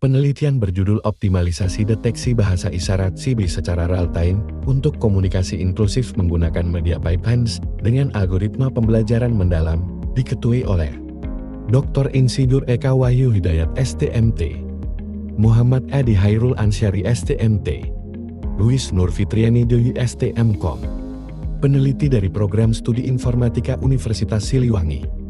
Penelitian berjudul Optimalisasi Deteksi Bahasa Isyarat CB secara real-time untuk komunikasi inklusif menggunakan media PyPants dengan algoritma pembelajaran mendalam diketuai oleh Dr. Insinyur Eka Wahyu Hidayat STMT, Muhammad Adi Hairul Ansyari STMT, Luis Nur Fitriani Dewi STMkom, peneliti dari Program Studi Informatika Universitas Siliwangi.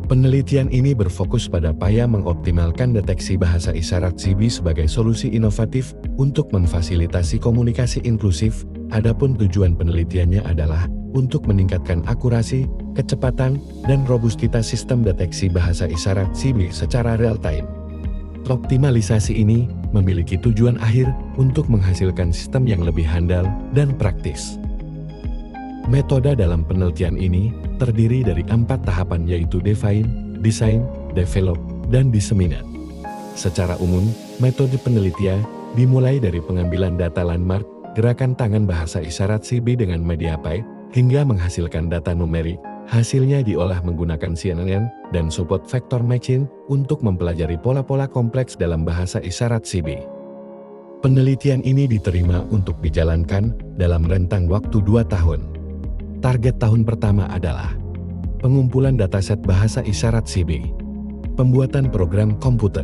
Penelitian ini berfokus pada upaya mengoptimalkan deteksi bahasa isyarat CB sebagai solusi inovatif untuk memfasilitasi komunikasi inklusif. Adapun tujuan penelitiannya adalah untuk meningkatkan akurasi, kecepatan, dan robustitas sistem deteksi bahasa isyarat CB secara real-time. Optimalisasi ini memiliki tujuan akhir untuk menghasilkan sistem yang lebih handal dan praktis. Metode dalam penelitian ini terdiri dari 4 tahapan yaitu define, design, develop, dan disseminate. Secara umum, metode penelitian dimulai dari pengambilan data landmark, gerakan tangan bahasa isyarat CB dengan media PY, hingga menghasilkan data numerik. Hasilnya diolah menggunakan CNN dan support vector matching untuk mempelajari pola-pola kompleks dalam bahasa isyarat CB. Penelitian ini diterima untuk dijalankan dalam rentang waktu 2 tahun. Target tahun pertama adalah pengumpulan dataset bahasa isyarat CB, pembuatan program komputer,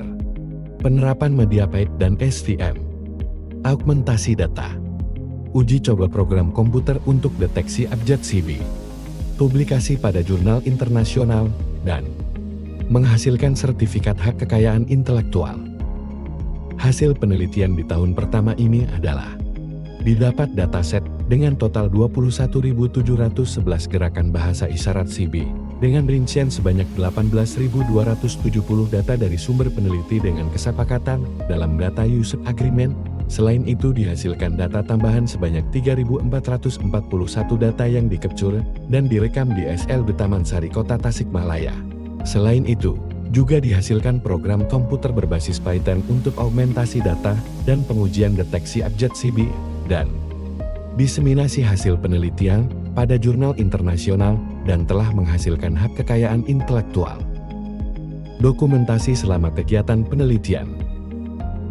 penerapan media PyPant dan SVM, augmentasi data, uji coba program komputer untuk deteksi abjad CB, publikasi pada jurnal internasional, dan menghasilkan sertifikat hak kekayaan intelektual. Hasil penelitian di tahun pertama ini adalah didapat dataset dengan total 21.711 gerakan bahasa isyarat CB, dengan rincian sebanyak 18.270 data dari sumber peneliti dengan kesepakatan dalam data usage agreement. Selain itu dihasilkan data tambahan sebanyak 3.441 data yang di-capture dan direkam di SLB Taman Sari Kota Tasikmalaya. Selain itu, juga dihasilkan program komputer berbasis Python untuk augmentasi data dan pengujian deteksi abjad CB, dan diseminasi hasil penelitian pada jurnal internasional dan telah menghasilkan hak kekayaan intelektual. Dokumentasi selama kegiatan penelitian.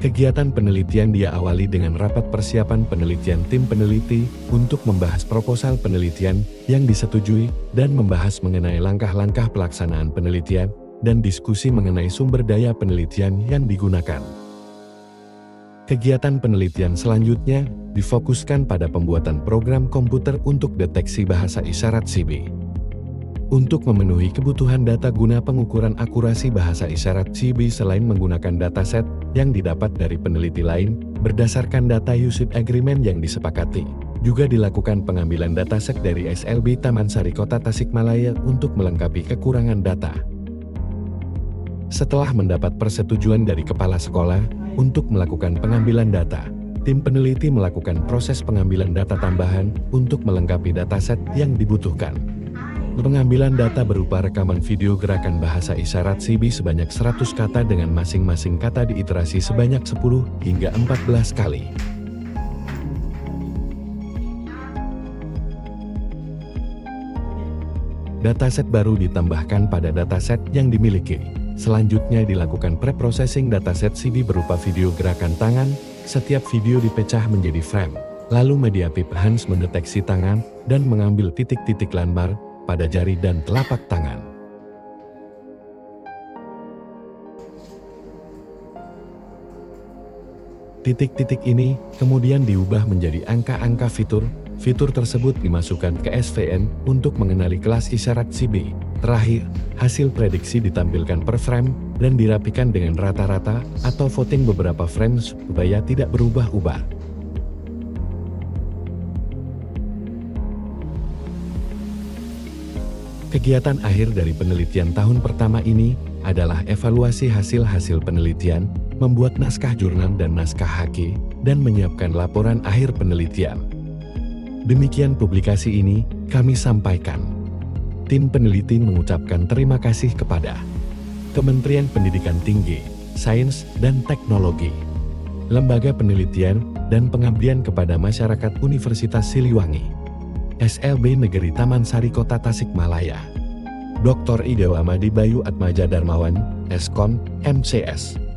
Kegiatan penelitian diawali dengan rapat persiapan penelitian tim peneliti untuk membahas proposal penelitian yang disetujui dan membahas mengenai langkah-langkah pelaksanaan penelitian dan diskusi mengenai sumber daya penelitian yang digunakan. Kegiatan penelitian selanjutnya difokuskan pada pembuatan program komputer untuk deteksi bahasa isyarat CB. Untuk memenuhi kebutuhan data guna pengukuran akurasi bahasa isyarat CB selain menggunakan dataset yang didapat dari peneliti lain, berdasarkan data usage agreement yang disepakati, juga dilakukan pengambilan dataset dari SLB Taman Sari Kota Tasikmalaya untuk melengkapi kekurangan data. Setelah mendapat persetujuan dari kepala sekolah untuk melakukan pengambilan data, tim peneliti melakukan proses pengambilan data tambahan untuk melengkapi dataset yang dibutuhkan. Pengambilan data berupa rekaman video gerakan bahasa isyarat CB sebanyak 100 kata dengan masing-masing kata diiterasi sebanyak 10 hingga 14 kali. Dataset baru ditambahkan pada dataset yang dimiliki. Selanjutnya dilakukan pre-processing dataset CB berupa video gerakan tangan. Setiap video dipecah menjadi frame. Lalu media PyPants mendeteksi tangan dan mengambil titik-titik landmark pada jari dan telapak tangan. Titik-titik ini kemudian diubah menjadi angka-angka fitur. Fitur tersebut dimasukkan ke SVN untuk mengenali kelas isyarat CB. Terakhir, hasil prediksi ditampilkan per frame dan dirapikan dengan rata-rata atau voting beberapa frame supaya tidak berubah-ubah. Kegiatan akhir dari penelitian tahun pertama ini adalah evaluasi hasil-hasil penelitian, membuat naskah jurnal dan naskah HQ, dan menyiapkan laporan akhir penelitian. Demikian publikasi ini kami sampaikan. Tim peneliti mengucapkan terima kasih kepada Kementerian Pendidikan Tinggi, Sains dan Teknologi, Lembaga Penelitian dan Pengabdian kepada Masyarakat Universitas Siliwangi, SLB Negeri Taman Sari Kota Tasikmalaya, Dr. Idewa Madi Bayu Atmaja Darmawan, Eskon, MCS.